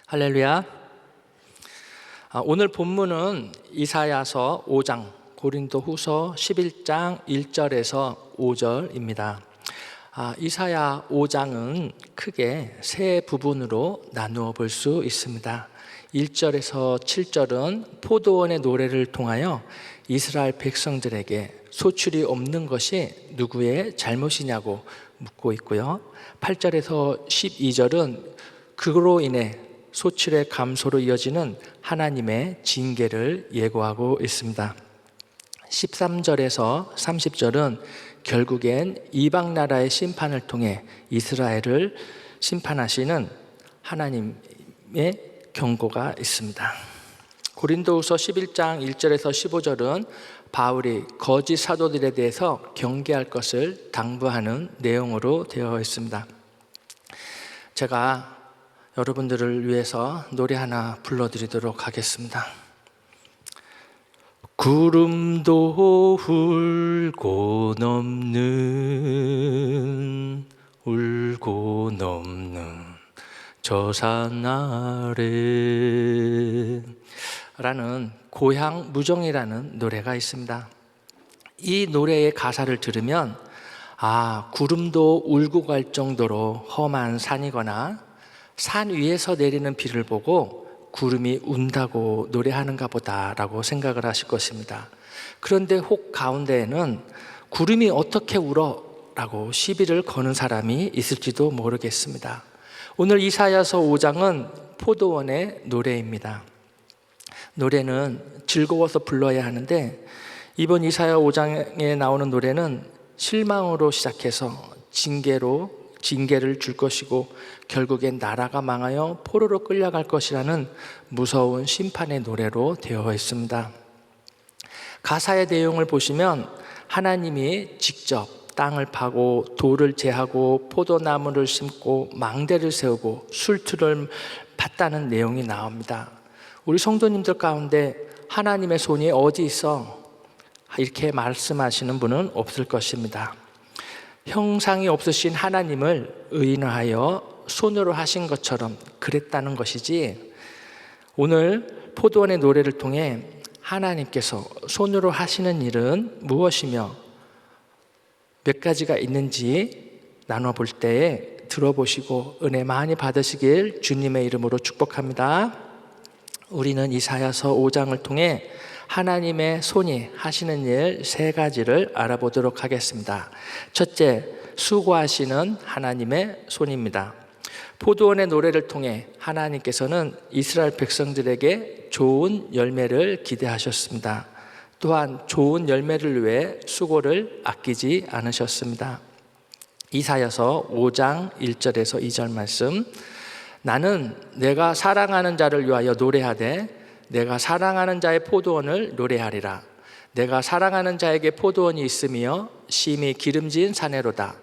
할렐루야. 오늘 본문은 이사야서 5장, 고린도후서 11장 1절에서 5절입니다. 이사야 5장은 크게 세 부분으로 나누어 볼 수 있습니다. 1절에서 7절은 포도원의 노래를 통하여 이스라엘 백성들에게 소출이 없는 것이 누구의 잘못이냐고 묻고 있고요. 8절에서 12절은 그로 인해 소출의 감소로 이어지는 하나님의 징계를 예고하고 있습니다. 13절에서 30절은 결국엔 이방 나라의 심판을 통해 이스라엘을 심판하시는 하나님의 경고가 있습니다. 고린도후서 11장 1절에서 15절은 바울이 거짓 사도들에 대해서 경계할 것을 당부하는 내용으로 되어 있습니다. 제가 여러분들을 위해서 노래 하나 불러드리도록 하겠습니다. 구름도 울고 넘는 저 산 아래 라는 고향 무정이라는 노래가 있습니다. 이 노래의 가사를 들으면 구름도 울고 갈 정도로 험한 산이거나 산 위에서 내리는 비를 보고 구름이 운다고 노래하는가 보다라고 생각을 하실 것입니다. 그런데 혹 가운데에는 구름이 어떻게 울어? 라고 시비를 거는 사람이 있을지도 모르겠습니다. 오늘 이사야서 5장은 포도원의 노래입니다. 노래는 즐거워서 불러야 하는데 이번 이사야 5장에 나오는 노래는 실망으로 시작해서 징계를 줄 것이고 결국엔 나라가 망하여 포로로 끌려갈 것이라는 무서운 심판의 노래로 되어 있습니다. 가사의 내용을 보시면 하나님이 직접 땅을 파고 돌을 제하고 포도나무를 심고 망대를 세우고 술틀을 팠다는 내용이 나옵니다. 우리 성도님들 가운데 하나님의 손이 어디 있어? 이렇게 말씀하시는 분은 없을 것입니다. 형상이 없으신 하나님을 의인화하여 손으로 하신 것처럼 그랬다는 것이지, 오늘 포도원의 노래를 통해 하나님께서 손으로 하시는 일은 무엇이며 몇 가지가 있는지 나눠볼 때에 들어보시고 은혜 많이 받으시길 주님의 이름으로 축복합니다. 우리는 이사야서 5장을 통해 하나님의 손이 하시는 일 세 가지를 알아보도록 하겠습니다. 첫째, 수고하시는 하나님의 손입니다. 포도원의 노래를 통해 하나님께서는 이스라엘 백성들에게 좋은 열매를 기대하셨습니다. 또한 좋은 열매를 위해 수고를 아끼지 않으셨습니다. 이사야서 5장 1절에서 2절 말씀, 나는 내가 사랑하는 자를 위하여 노래하되 내가 사랑하는 자의 포도원을 노래하리라. 내가 사랑하는 자에게 포도원이 있으며 심히 기름진 사내로다.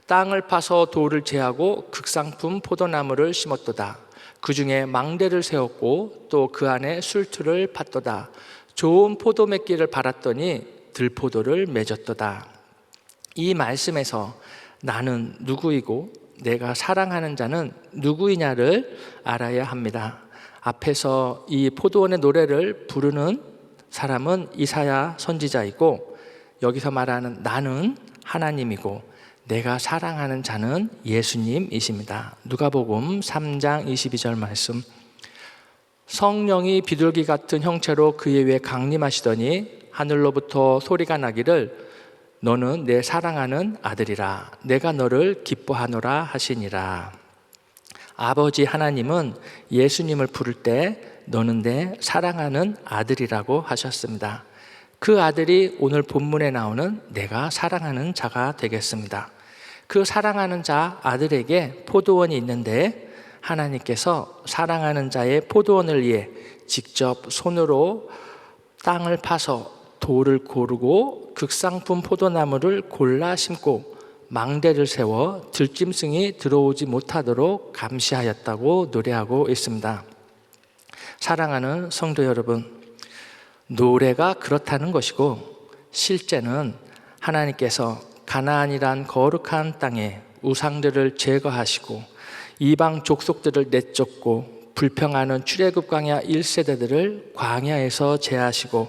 땅을 파서 돌을 제하고 극상품 포도나무를 심었도다. 그 중에 망대를 세웠고 또 그 안에 술틀을 팠도다. 좋은 포도 맺기를 바랐더니 들포도를 맺었도다. 이 말씀에서 나는 누구이고 내가 사랑하는 자는 누구이냐를 알아야 합니다. 앞에서 이 포도원의 노래를 부르는 사람은 이사야 선지자이고 여기서 말하는 나는 하나님이고 내가 사랑하는 자는 예수님이십니다. 누가복음 3장 22절 말씀, 성령이 비둘기 같은 형체로 그의 위에 강림하시더니 하늘로부터 소리가 나기를 너는 내 사랑하는 아들이라 내가 너를 기뻐하노라 하시니라. 아버지 하나님은 예수님을 부를 때 너는 내 사랑하는 아들이라고 하셨습니다. 그 아들이 오늘 본문에 나오는 내가 사랑하는 자가 되겠습니다. 그 사랑하는 자 아들에게 포도원이 있는데 하나님께서 사랑하는 자의 포도원을 위해 직접 손으로 땅을 파서 돌을 고르고 극상품 포도나무를 골라 심고 망대를 세워 들짐승이 들어오지 못하도록 감시하였다고 노래하고 있습니다. 사랑하는 성도 여러분, 노래가 그렇다는 것이고 실제는 하나님께서 가나안이란 거룩한 땅에 우상들을 제거하시고 이방 족속들을 내쫓고 불평하는 출애굽 광야 1세대들을 광야에서 제하시고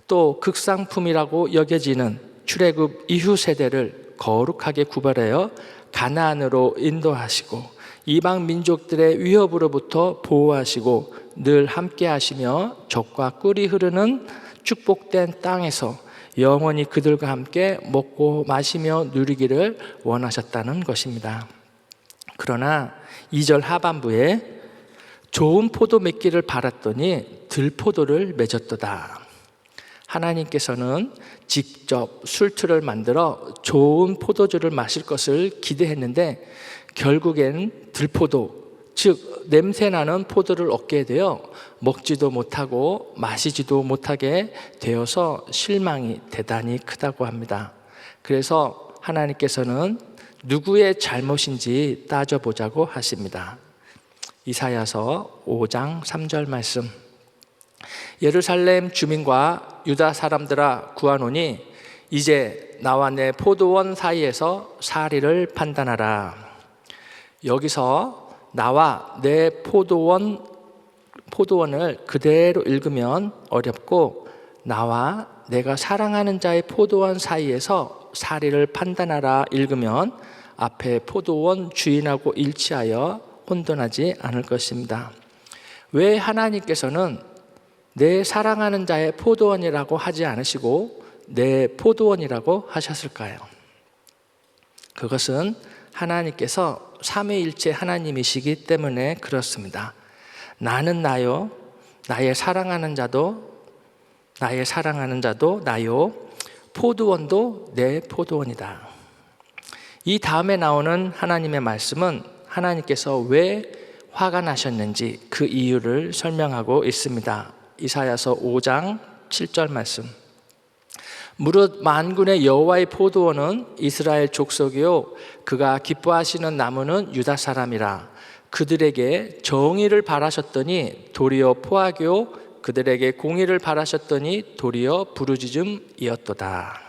또 극상품이라고 여겨지는 출애굽 이후 세대를 거룩하게 구별하여 가나안으로 인도하시고 이방 민족들의 위협으로부터 보호하시고 늘 함께 하시며 적과 꿀이 흐르는 축복된 땅에서 영원히 그들과 함께 먹고 마시며 누리기를 원하셨다는 것입니다. 그러나 2절 하반부에 좋은 포도 맺기를 바랐더니 들포도를 맺었도다. 하나님께서는 직접 술틀을 만들어 좋은 포도주를 마실 것을 기대했는데 결국엔 들포도, 즉 냄새나는 포도를 얻게 되어 먹지도 못하고 마시지도 못하게 되어서 실망이 대단히 크다고 합니다. 그래서 하나님께서는 누구의 잘못인지 따져보자고 하십니다. 이사야서 5장 3절 말씀. 예루살렘 주민과 유다 사람들아 구하노니 이제 나와 내 포도원 사이에서 사리를 판단하라. 여기서 나와 내 포도원을 그대로 읽으면 어렵고 나와 내가 사랑하는 자의 포도원 사이에서 사리를 판단하라 읽으면 앞에 포도원 주인하고 일치하여 혼돈하지 않을 것입니다. 왜 하나님께서는 내 사랑하는 자의 포도원이라고 하지 않으시고 내 포도원이라고 하셨을까요? 그것은 하나님께서 삼위일체 하나님이시기 때문에 그렇습니다. 나는 나요, 나의 사랑하는 자도 나요, 포도원도 내 포도원이다. 이 다음에 나오는 하나님의 말씀은 하나님께서 왜 화가 나셨는지 그 이유를 설명하고 있습니다. 이사야서 5장 7절 말씀. 무릇 만군의 여호와의 포도원은 이스라엘 족속이요 그가 기뻐하시는 나무는 유다 사람이라. 그들에게 정의를 바라셨더니 도리어 포악이요 그들에게 공의를 바라셨더니 도리어 부르짖음이었도다.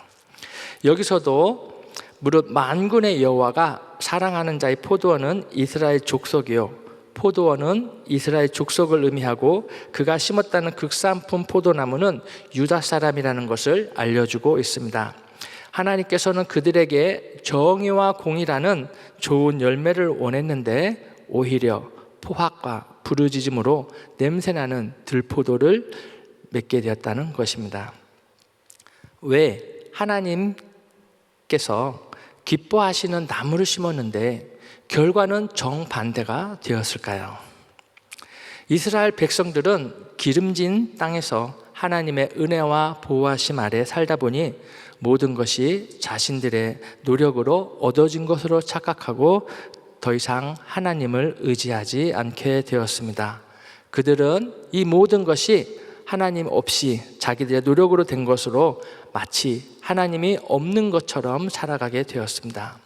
여기서도 무릇 만군의 여호와가 사랑하는 자의 포도원은 이스라엘 족속이요 포도원은 이스라엘 족속을 의미하고 그가 심었다는 극산품 포도나무는 유다 사람이라는 것을 알려주고 있습니다. 하나님께서는 그들에게 정의와 공의라는 좋은 열매를 원했는데 오히려 포악과 부르짖음으로 냄새나는 들포도를 맺게 되었다는 것입니다. 왜 하나님께서 기뻐하시는 나무를 심었는데 결과는 정반대가 되었을까요? 이스라엘 백성들은 기름진 땅에서 하나님의 은혜와 보호하심 아래 살다 보니 모든 것이 자신들의 노력으로 얻어진 것으로 착각하고 더 이상 하나님을 의지하지 않게 되었습니다. 그들은 이 모든 것이 하나님 없이 자기들의 노력으로 된 것으로 마치 하나님이 없는 것처럼 살아가게 되었습니다.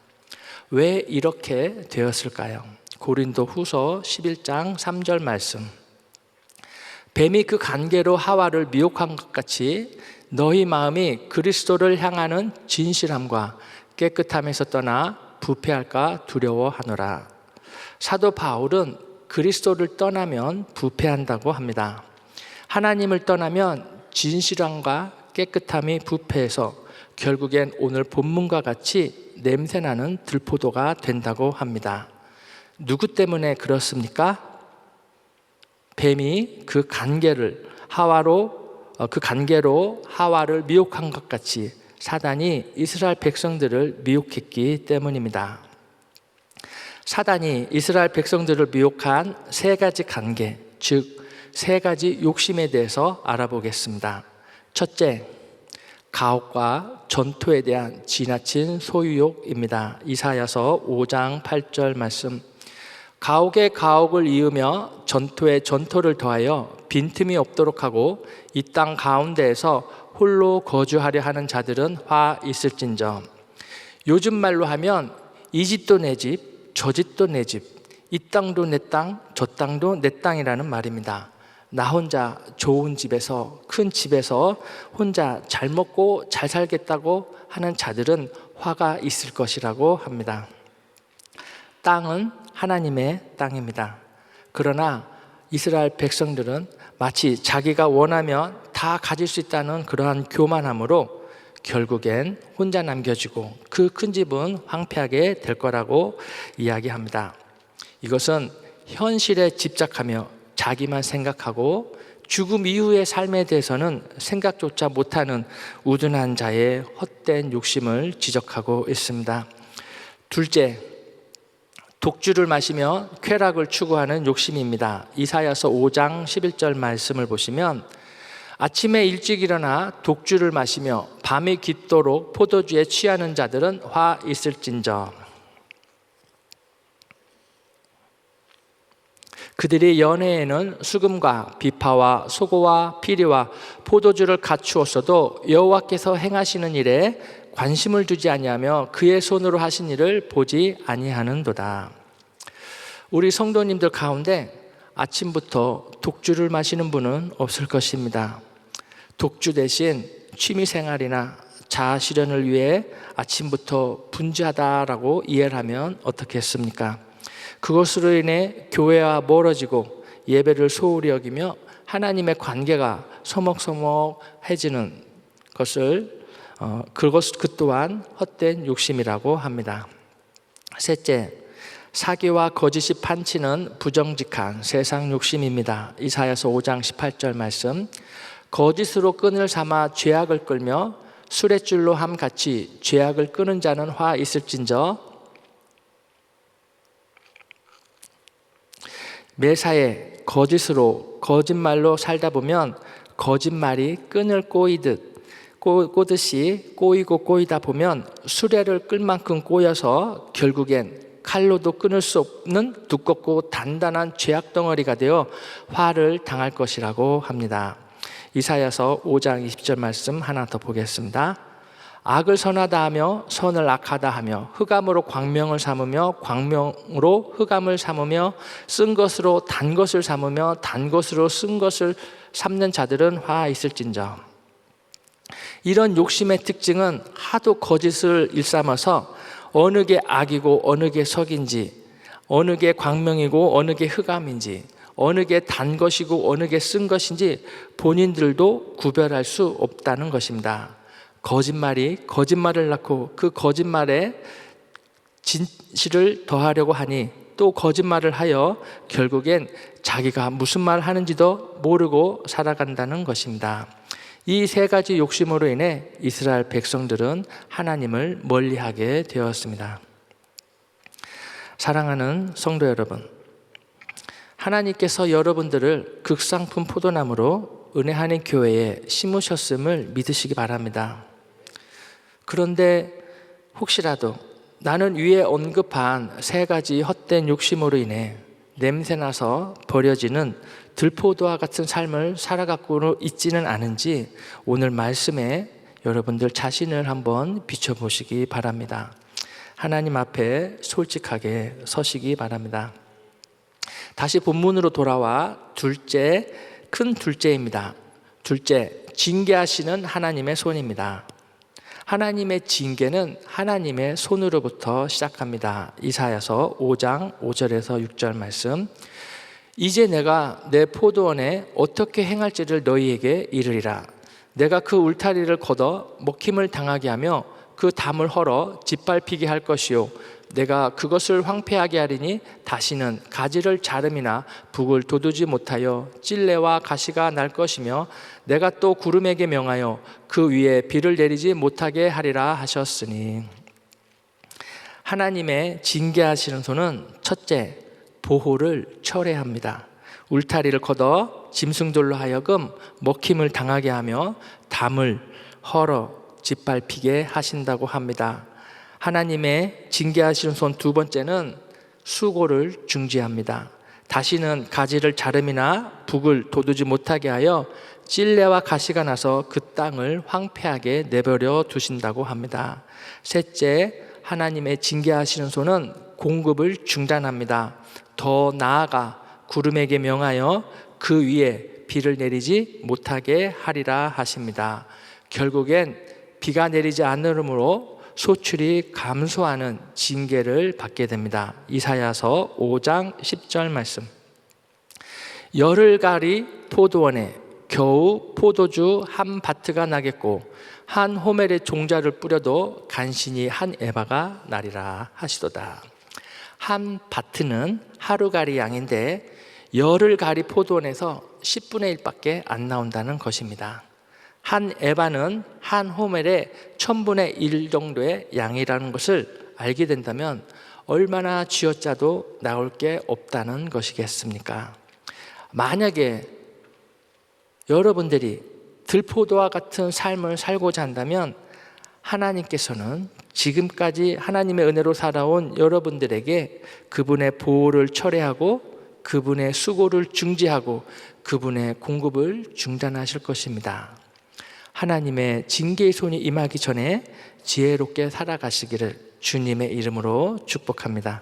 왜 이렇게 되었을까요? 고린도 후서 11장 3절 말씀. 뱀이 그 관계로 하와를 미혹한 것 같이 너희 마음이 그리스도를 향하는 진실함과 깨끗함에서 떠나 부패할까 두려워하노라. 사도 바울은 그리스도를 떠나면 부패한다고 합니다. 하나님을 떠나면 진실함과 깨끗함이 부패해서 결국엔 오늘 본문과 같이 냄새나는 들포도가 된다고 합니다. 누구 때문에 그렇습니까? 뱀이 그 관계로 하와를 미혹한 것 같이 사단이 이스라엘 백성들을 미혹했기 때문입니다. 사단이 이스라엘 백성들을 미혹한 세 가지 관계, 즉 세 가지 욕심에 대해서 알아보겠습니다. 첫째, 가혹과 전토에 대한 지나친 소유욕입니다. 이사야서 5장 8절 말씀. 가혹에 가혹을 이으며 전토에 전토를 더하여 빈틈이 없도록 하고 이 땅 가운데에서 홀로 거주하려 하는 자들은 화 있을진저. 요즘 말로 하면 이 집도 내 집, 저 집도 내 집, 이 땅도 내 땅, 저 땅도 내 땅이라는 말입니다. 나 혼자 좋은 집에서, 큰 집에서 혼자 잘 먹고 잘 살겠다고 하는 자들은 화가 있을 것이라고 합니다. 땅은 하나님의 땅입니다. 그러나 이스라엘 백성들은 마치 자기가 원하면 다 가질 수 있다는 그러한 교만함으로 결국엔 혼자 남겨지고 그 큰 집은 황폐하게 될 거라고 이야기합니다. 이것은 현실에 집착하며 자기만 생각하고 죽음 이후의 삶에 대해서는 생각조차 못하는 우둔한 자의 헛된 욕심을 지적하고 있습니다. 둘째, 독주를 마시며 쾌락을 추구하는 욕심입니다. 이사야서 5장 11절 말씀을 보시면 아침에 일찍 일어나 독주를 마시며 밤이 깊도록 포도주에 취하는 자들은 화 있을진저. 그들이 연회에는 수금과 비파와 소고와 피리와 포도주를 갖추었어도 여호와께서 행하시는 일에 관심을 두지 아니하며 그의 손으로 하신 일을 보지 아니하는도다. 우리 성도님들 가운데 아침부터 독주를 마시는 분은 없을 것입니다. 독주 대신 취미생활이나 자아실현을 위해 아침부터 분주하다라고 이해를 하면 어떻겠습니까? 그것으로 인해 교회와 멀어지고 예배를 소홀히 여기며 하나님의 관계가 서먹서먹해지는 것을 그 또한 헛된 욕심이라고 합니다. 셋째, 사기와 거짓이 판치는 부정직한 세상 욕심입니다. 이사야서 5장 18절 말씀, 거짓으로 끈을 삼아 죄악을 끌며 수레줄로 함같이 죄악을 끄는 자는 화 있을진저. 매사에 거짓으로 거짓말로 살다 보면 거짓말이 끈을 꼬듯이 꼬이고 꼬이다 보면 수레를 끌 만큼 꼬여서 결국엔 칼로도 끊을 수 없는 두껍고 단단한 죄악 덩어리가 되어 화를 당할 것이라고 합니다. 이사야서 5장 20절 말씀 하나 더 보겠습니다. 악을 선하다 하며 선을 악하다 하며 흑암으로 광명을 삼으며 광명으로 흑암을 삼으며 쓴 것으로 단 것을 삼으며 단 것으로 쓴 것을 삼는 자들은 화 있을진저. 이런 욕심의 특징은 하도 거짓을 일삼아서 어느 게 악이고 어느 게 석인지, 어느 게 광명이고 어느 게 흑암인지, 어느 게 단 것이고 어느 게 쓴 것인지 본인들도 구별할 수 없다는 것입니다. 거짓말이 거짓말을 낳고 그 거짓말에 진실을 더하려고 하니 또 거짓말을 하여 결국엔 자기가 무슨 말 하는지도 모르고 살아간다는 것입니다. 이 세 가지 욕심으로 인해 이스라엘 백성들은 하나님을 멀리하게 되었습니다. 사랑하는 성도 여러분, 하나님께서 여러분들을 극상품 포도나무로 은혜하는 교회에 심으셨음을 믿으시기 바랍니다. 그런데 혹시라도 나는 위에 언급한 세 가지 헛된 욕심으로 인해 냄새나서 버려지는 들포도와 같은 삶을 살아가고 있지는 않은지 오늘 말씀에 여러분들 자신을 한번 비춰보시기 바랍니다. 하나님 앞에 솔직하게 서시기 바랍니다. 다시 본문으로 돌아와 큰 둘째입니다. 둘째, 징계하시는 하나님의 손입니다. 하나님의 징계는 하나님의 손으로부터 시작합니다. 이사야서 5장 5절에서 6절 말씀, 이제 내가 내 포도원에 어떻게 행할지를 너희에게 이르리라. 내가 그 울타리를 걷어 먹힘을 당하게 하며 그 담을 헐어 짓밟히게 할 것이요, 내가 그것을 황폐하게 하리니 다시는 가지를 자름이나 북을 돋우지 못하여 찔레와 가시가 날 것이며 내가 또 구름에게 명하여 그 위에 비를 내리지 못하게 하리라 하셨으니. 하나님의 징계하시는 손은 첫째, 보호를 철회합니다. 울타리를 걷어 짐승들로 하여금 먹힘을 당하게 하며 담을 헐어 짓밟히게 하신다고 합니다. 하나님의 징계하시는 손 두 번째는 수고를 중지합니다. 다시는 가지를 자름이나 북을 돋우지 못하게 하여 찔레와 가시가 나서 그 땅을 황폐하게 내버려 두신다고 합니다. 셋째, 하나님의 징계하시는 손은 공급을 중단합니다. 더 나아가 구름에게 명하여 그 위에 비를 내리지 못하게 하리라 하십니다. 결국엔 비가 내리지 않으므로 소출이 감소하는 징계를 받게 됩니다. 이사야서 5장 10절 말씀, 열을 가리 포도원에 겨우 포도주 한 바트가 나겠고 한 호멜의 종자를 뿌려도 간신히 한 에바가 나리라 하시도다. 한 바트는 하루가리 양인데 열을 가리 포도원에서 10분의 1밖에 안 나온다는 것입니다. 한 에바는 한 호멜의 1000분의 1 정도의 양이라는 것을 알게 된다면 얼마나 쥐어짜도 나올 게 없다는 것이겠습니까? 만약에 여러분들이 들포도와 같은 삶을 살고자 한다면 하나님께서는 지금까지 하나님의 은혜로 살아온 여러분들에게 그분의 보호를 철회하고 그분의 수고를 중지하고 그분의 공급을 중단하실 것입니다. 하나님의 징계의 손이 임하기 전에 지혜롭게 살아가시기를 주님의 이름으로 축복합니다.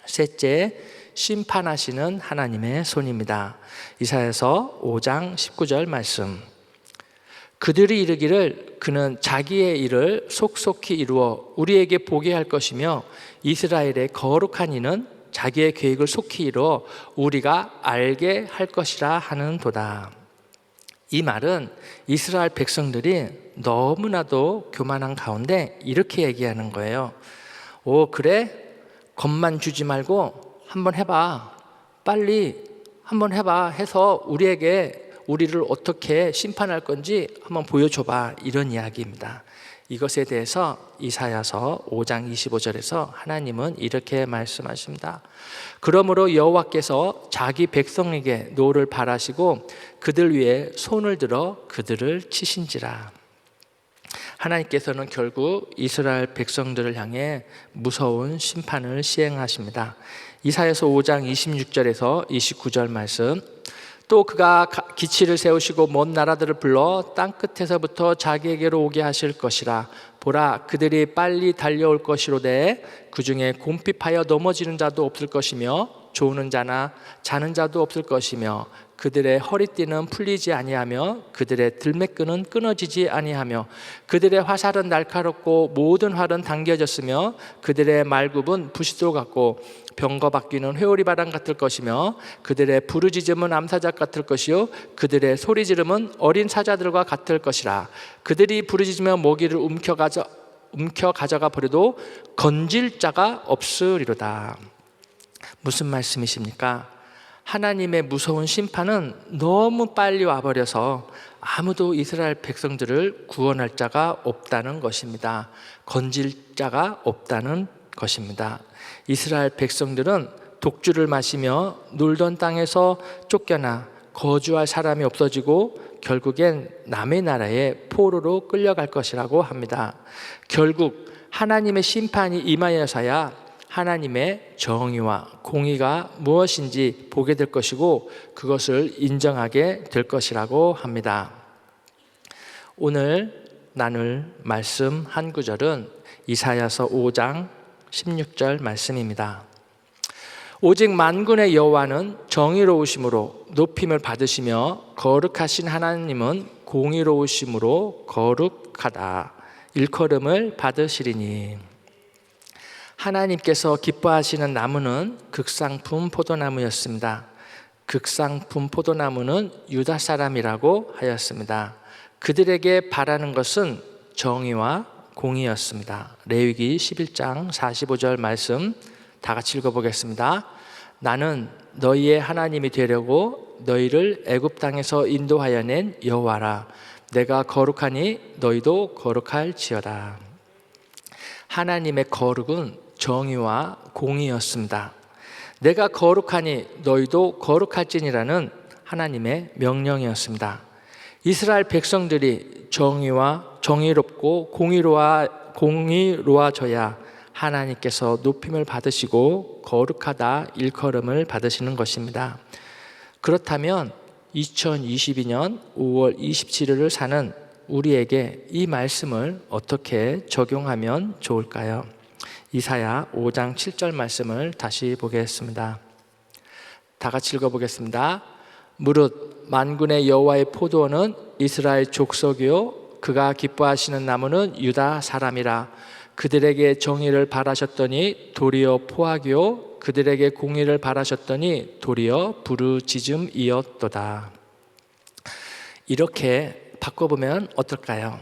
셋째, 심판하시는 하나님의 손입니다. 이사야서 5장 19절 말씀. 그들이 이르기를 그는 자기의 일을 속속히 이루어 우리에게 보게 할 것이며 이스라엘의 거룩한 이는 자기의 계획을 속히 이루어 우리가 알게 할 것이라 하는도다. 이 말은 이스라엘 백성들이 너무나도 교만한 가운데 이렇게 얘기하는 거예요. 오, 그래? 겁만 주지 말고 한번 해봐. 빨리 한번 해봐 해서 우리를 어떻게 심판할 건지 한번 보여줘봐. 이런 이야기입니다. 이것에 대해서 이사야서 5장 25절에서 하나님은 이렇게 말씀하십니다. 그러므로 여호와께서 자기 백성에게 노를 바라시고 그들 위에 손을 들어 그들을 치신지라. 하나님께서는 결국 이스라엘 백성들을 향해 무서운 심판을 시행하십니다. 이사야서 5장 26절에서 29절 말씀. 또 그가 기치를 세우시고 먼 나라들을 불러 땅끝에서부터 자기에게로 오게 하실 것이라. 보라, 그들이 빨리 달려올 것이로되 그 중에 곰핍하여 넘어지는 자도 없을 것이며 조는 자나 자는 자도 없을 것이며 그들의 허리띠는 풀리지 아니하며 그들의 들매끈은 끊어지지 아니하며 그들의 화살은 날카롭고 모든 활은 당겨졌으며 그들의 말굽은 부싯돌 같고 병거 바퀴는 회오리 바람 같을 것이며 그들의 부르짖음은 암사자 같을 것이요 그들의 소리 지름은 어린 사자들과 같을 것이라. 그들이 부르짖으며 모기를 움켜 가져가 버려도 건질 자가 없으리로다. 무슨 말씀이십니까? 하나님의 무서운 심판은 너무 빨리 와버려서 아무도 이스라엘 백성들을 구원할 자가 없다는 것입니다. 건질 자가 없다는 것입니다. 이스라엘 백성들은 독주를 마시며 놀던 땅에서 쫓겨나 거주할 사람이 없어지고 결국엔 남의 나라에 포로로 끌려갈 것이라고 합니다. 결국 하나님의 심판이 임하여서야 하나님의 정의와 공의가 무엇인지 보게 될 것이고 그것을 인정하게 될 것이라고 합니다. 오늘 나눌 말씀 한 구절은 이사야서 5장 16절 말씀입니다. 오직 만군의 여호와는 정의로우심으로 높임을 받으시며 거룩하신 하나님은 공의로우심으로 거룩하다. 일컬음을 받으시리니. 하나님께서 기뻐하시는 나무는 극상품 포도나무였습니다. 극상품 포도나무는 유다 사람이라고 하였습니다. 그들에게 바라는 것은 정의와 공의였습니다. 레위기 11장 45절 말씀 다 같이 읽어보겠습니다. 나는 너희의 하나님이 되려고 너희를 애굽 땅에서 인도하여 낸 여호와라. 내가 거룩하니 너희도 거룩할지어다. 하나님의 거룩은 정의와 공의였습니다. 내가 거룩하니 너희도 거룩할지니라는 하나님의 명령이었습니다. 이스라엘 백성들이 정의롭고 공의로워져야 하나님께서 높임을 받으시고 거룩하다 일컬음을 받으시는 것입니다. 그렇다면 2022년 5월 27일을 사는 우리에게 이 말씀을 어떻게 적용하면 좋을까요? 이사야 5장 7절 말씀을 다시 보겠습니다. 다 같이 읽어보겠습니다. 무릇 만군의 여호와의 포도원은 이스라엘 족속이요 그가 기뻐하시는 나무는 유다 사람이라. 그들에게 정의를 바라셨더니 도리어 포악이요 그들에게 공의를 바라셨더니 도리어 부르짖음이었도다. 이렇게 바꿔보면 어떨까요?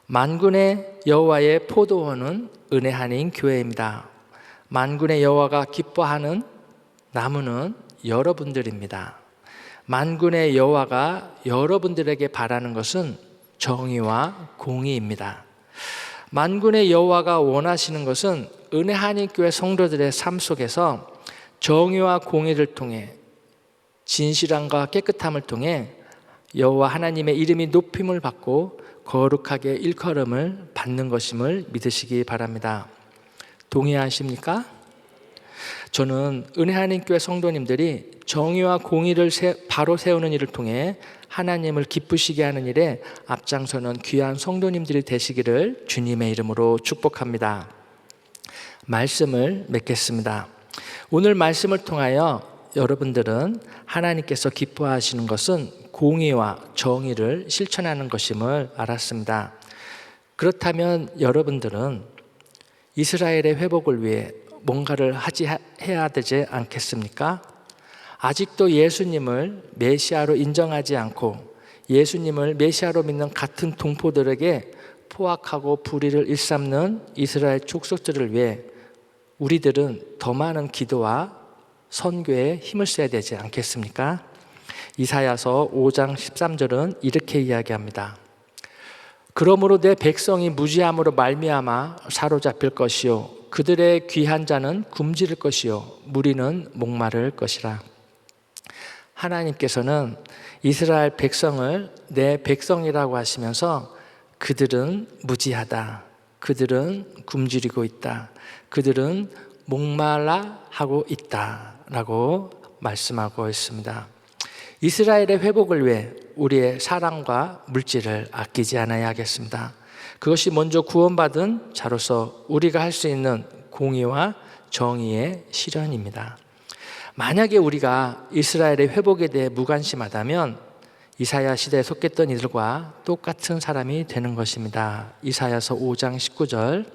만군의 여호와의 포도원은 은혜 한인 교회입니다. 만군의 여호와가 기뻐하는 나무는 여러분들입니다. 만군의 여호와가 여러분들에게 바라는 것은 정의와 공의입니다. 만군의 여호와가 원하시는 것은 은혜 한인교회 성도들의 삶 속에서 정의와 공의를 통해 진실함과 깨끗함을 통해 여호와 하나님의 이름이 높임을 받고 거룩하게 일컬음을 받는 것임을 믿으시기 바랍니다. 동의하십니까? 저는 은혜 한인교회 성도님들이 정의와 공의를 바로 세우는 일을 통해 하나님을 기쁘시게 하는 일에 앞장서는 귀한 성도님들이 되시기를 주님의 이름으로 축복합니다. 말씀을 맺겠습니다. 오늘 말씀을 통하여 여러분들은 하나님께서 기뻐하시는 것은 공의와 정의를 실천하는 것임을 알았습니다. 그렇다면 여러분들은 이스라엘의 회복을 위해 뭔가를 해야 되지 않겠습니까? 아직도 예수님을 메시아로 인정하지 않고 예수님을 메시아로 믿는 같은 동포들에게 포악하고 불의를 일삼는 이스라엘 족속들을 위해 우리들은 더 많은 기도와 선교에 힘을 써야 되지 않겠습니까? 이사야서 5장 13절은 이렇게 이야기합니다. 그러므로 내 백성이 무지함으로 말미암아 사로잡힐 것이요 그들의 귀한 자는 굶주릴 것이요 무리는 목마를 것이라. 하나님께서는 이스라엘 백성을 내 백성이라고 하시면서 그들은 무지하다, 그들은 굶주리고 있다, 그들은 목말라 하고 있다 라고 말씀하고 있습니다. 이스라엘의 회복을 위해 우리의 사랑과 물질을 아끼지 않아야 하겠습니다. 그것이 먼저 구원받은 자로서 우리가 할 수 있는 공의와 정의의 실현입니다. 만약에 우리가 이스라엘의 회복에 대해 무관심하다면 이사야 시대에 속했던 이들과 똑같은 사람이 되는 것입니다. 이사야서 5장 19절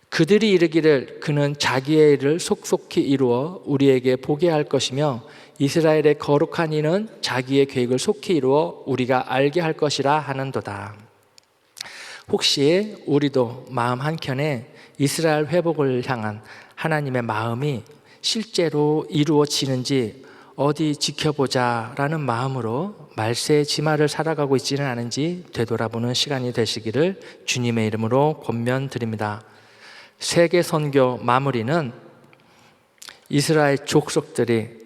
그들이 이르기를 그는 자기의 일을 속속히 이루어 우리에게 보게 할 것이며 이스라엘의 거룩한 이는 자기의 계획을 속히 이루어 우리가 알게 할 것이라 하는도다. 혹시 우리도 마음 한켠에 이스라엘 회복을 향한 하나님의 마음이 실제로 이루어지는지 어디 지켜보자라는 마음으로 말세의 지마를 살아가고 있지는 않은지 되돌아보는 시간이 되시기를 주님의 이름으로 권면드립니다. 세계 선교 마무리는 이스라엘 족속들이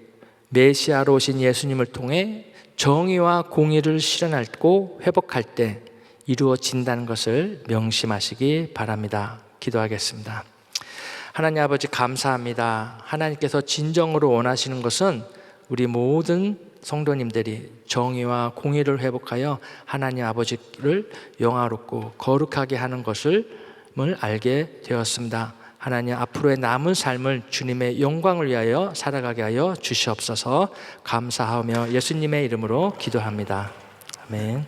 메시아로 오신 예수님을 통해 정의와 공의를 실현하고 회복할 때 이루어진다는 것을 명심하시기 바랍니다. 기도하겠습니다. 하나님 아버지 감사합니다. 하나님께서 진정으로 원하시는 것은 우리 모든 성도님들이 정의와 공의를 회복하여 하나님 아버지를 영화롭고 거룩하게 하는 것을 알게 되었습니다. 하나님 앞으로의 남은 삶을 주님의 영광을 위하여 살아가게 하여 주시옵소서. 감사하며 예수님의 이름으로 기도합니다. 아멘.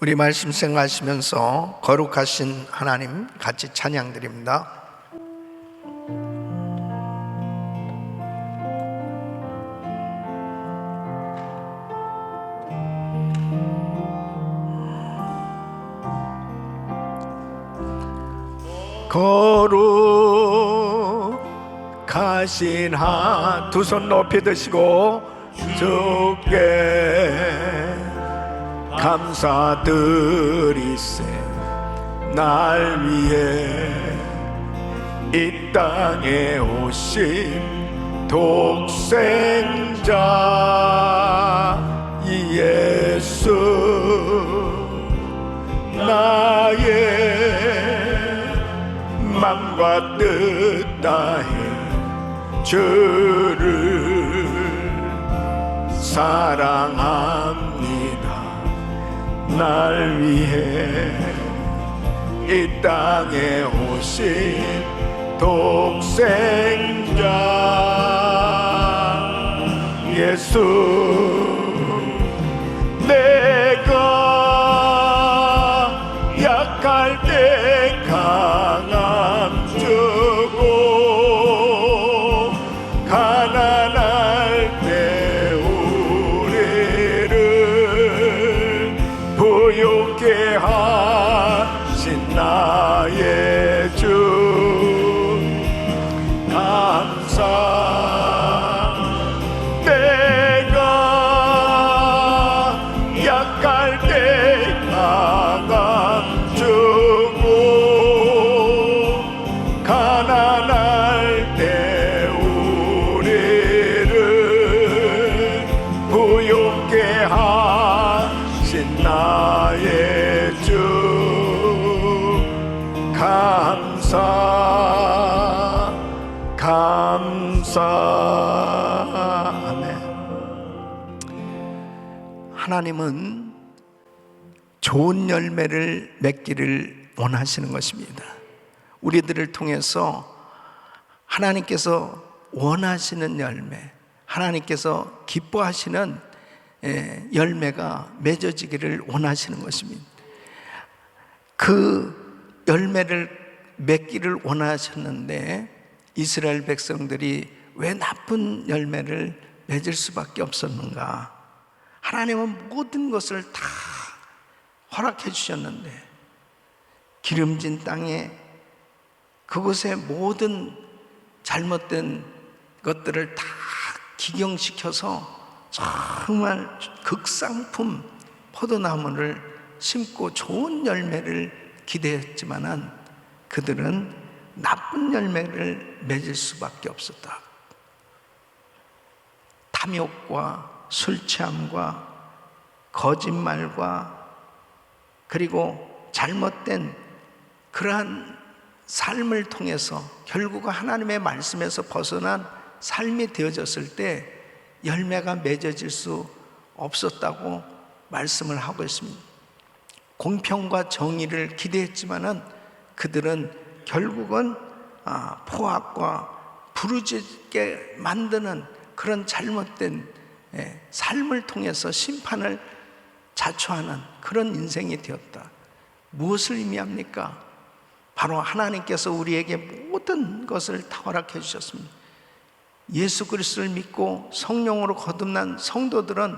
우리 말씀 생각하시면서 거룩하신 하나님 같이 찬양드립니다. 거룩하신 두 손 높이 드시고 주께 감사드리세. 날 위해 이 땅에 오신 독생자 예수 나의 맘과 뜻 다해 주를 사랑합니다. 날 위해 이 땅에 오신 독생자 예수 내가 약할 때 아멘. 하나님은 좋은 열매를 맺기를 원하시는 것입니다. 우리들을 통해서 하나님께서 원하시는 열매, 하나님께서 기뻐하시는 열매가 맺어지기를 원하시는 것입니다. 그 열매를 맺기를 원하셨는데 이스라엘 백성들이 왜 나쁜 열매를 맺을 수밖에 없었는가? 하나님은 모든 것을 다 허락해 주셨는데 기름진 땅에 그곳에 모든 잘못된 것들을 다 기경시켜서 정말 극상품 포도나무를 심고 좋은 열매를 기대했지만은 그들은 나쁜 열매를 맺을 수밖에 없었다. 탐욕과 술 취함과 거짓말과 그리고 잘못된 그러한 삶을 통해서 결국 하나님의 말씀에서 벗어난 삶이 되어졌을 때 열매가 맺어질 수 없었다고 말씀을 하고 있습니다. 공평과 정의를 기대했지만은 그들은 결국은 포악과 부르짖게 만드는 그런 잘못된 삶을 통해서 심판을 자초하는 그런 인생이 되었다. 무엇을 의미합니까? 바로 하나님께서 우리에게 모든 것을 다 허락해 주셨습니다. 예수 그리스도를 믿고 성령으로 거듭난 성도들은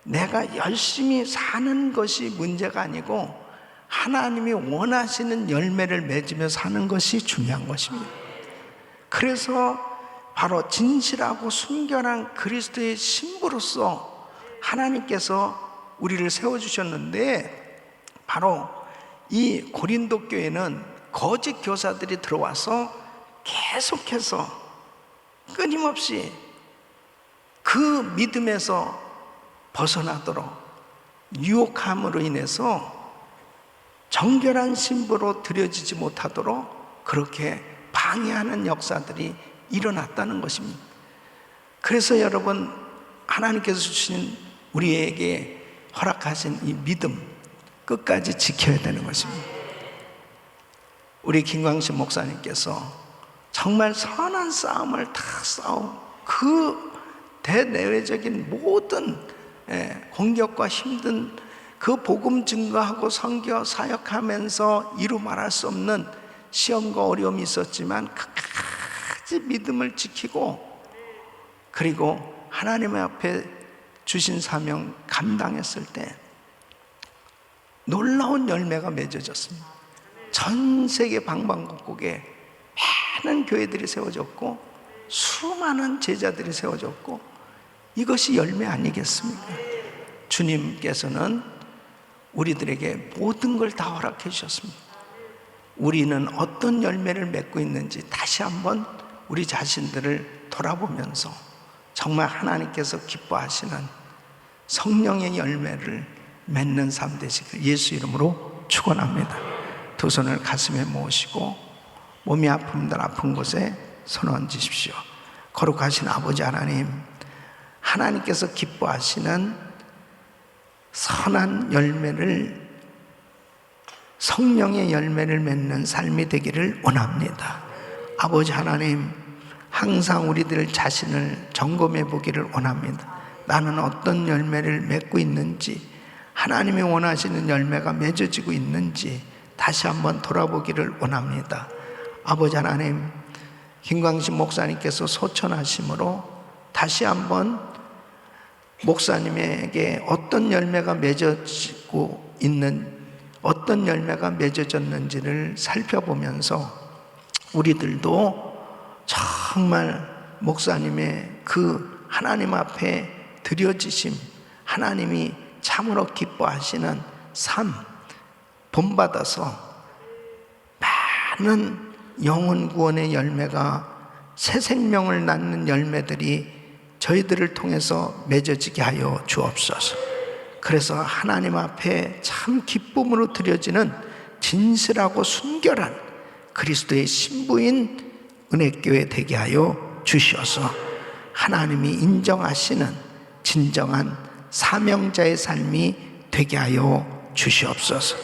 내가 열심히 사는 것이 문제가 아니고 하나님이 원하시는 열매를 맺으며 사는 것이 중요한 것입니다. 그래서 바로 진실하고 순결한 그리스도의 신부로서 하나님께서 우리를 세워주셨는데 바로 이 고린도 교회는 거짓 교사들이 들어와서 계속해서 끊임없이 그 믿음에서 벗어나도록 유혹함으로 인해서 정결한 신부로 드려지지 못하도록 그렇게 방해하는 역사들이 일어났다는 것입니다. 그래서 여러분, 하나님께서 주신 우리에게 허락하신 이 믿음 끝까지 지켜야 되는 것입니다. 우리 김광신 목사님께서 정말 선한 싸움을 다 싸우고 그 대내외적인 모든 공격과 힘든 그 복음 증거하고 선교 사역하면서 이루 말할 수 없는 시험과 어려움이 있었지만 끝까지 믿음을 지키고 그리고 하나님 앞에 주신 사명 감당했을 때 놀라운 열매가 맺어졌습니다. 전 세계 방방곡곡에 많은 교회들이 세워졌고 수많은 제자들이 세워졌고 이것이 열매 아니겠습니까? 주님께서는 우리들에게 모든 걸 다 허락해 주셨습니다. 우리는 어떤 열매를 맺고 있는지 다시 한번 우리 자신들을 돌아보면서 정말 하나님께서 기뻐하시는 성령의 열매를 맺는 삶 되시길 예수 이름으로 축원합니다. 두 손을 가슴에 모으시고 몸이 아픔들 아픈 곳에 손 얹으십시오. 거룩하신 아버지 하나님, 하나님께서 기뻐하시는 선한 열매를 성령의 열매를 맺는 삶이 되기를 원합니다. 아버지 하나님, 항상 우리들 자신을 점검해 보기를 원합니다. 나는 어떤 열매를 맺고 있는지, 하나님이 원하시는 열매가 맺어지고 있는지 다시 한번 돌아보기를 원합니다. 아버지 하나님, 김광신 목사님께서 소천하심으로 다시 한번 목사님에게 어떤 열매가 맺어지고 있는, 어떤 열매가 맺어졌는지를 살펴보면서 우리들도 정말 목사님의 그 하나님 앞에 드려지심, 하나님이 참으로 기뻐하시는 삶 본받아서 많은 영혼 구원의 열매가 새 생명을 낳는 열매들이 저희들을 통해서 맺어지게 하여 주옵소서. 그래서 하나님 앞에 참 기쁨으로 드려지는 진실하고 순결한 그리스도의 신부인 은혜교회 되게 하여 주시어서 하나님이 인정하시는 진정한 사명자의 삶이 되게 하여 주시옵소서.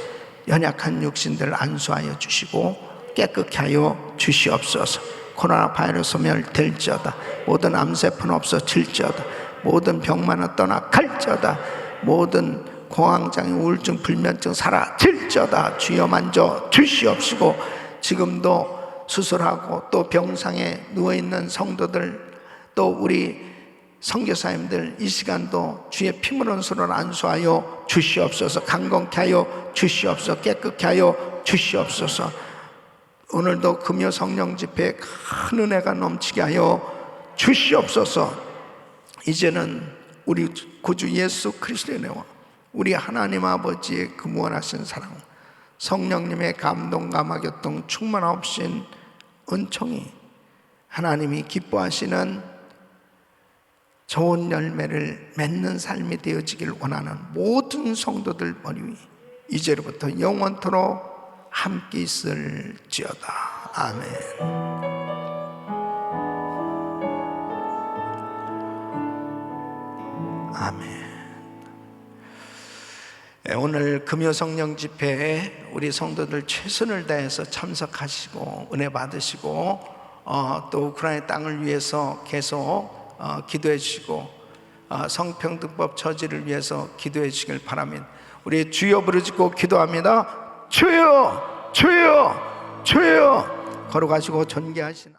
연약한 육신들 안수하여 주시고 깨끗게 하여 주시옵소서. 코로나 바이러스 멸될지어다. 모든 암세포는 없어질지어다. 모든 병만은 떠나갈지어다. 모든 공황장애, 우울증, 불면증 사라질지어다. 주여 만져 주시옵시고, 지금도 수술하고 또 병상에 누워있는 성도들, 또 우리 선교사님들 이 시간도 주의 피물은 손을 안수하여 주시옵소서. 강건케 하여 주시옵소서. 깨끗게 하여 주시옵소서. 오늘도 금요 성령 집회에 큰 은혜가 넘치게 하여 주시옵소서. 이제는 우리 구주 예수 그리스도의 은혜와 우리 하나님 아버지의 그 무한하신 사랑, 성령님의 감동, 감화교통, 충만하신 은총이, 하나님이 기뻐하시는 좋은 열매를 맺는 삶이 되어지길 원하는 모든 성도들 머리 위 이제로부터 영원토록 함께 있을지어다. 아멘. 아멘. 오늘 금요성령 집회에 우리 성도들 최선을 다해서 참석하시고 은혜 받으시고 또 우크라이나 땅을 위해서 계속 기도해 주시고 성평등법 처지를 위해서 기도해 주시길 바랍니다. 우리 주여 부르짖고 기도합니다. 주여 주여 주여 걸어가시고 전개하시나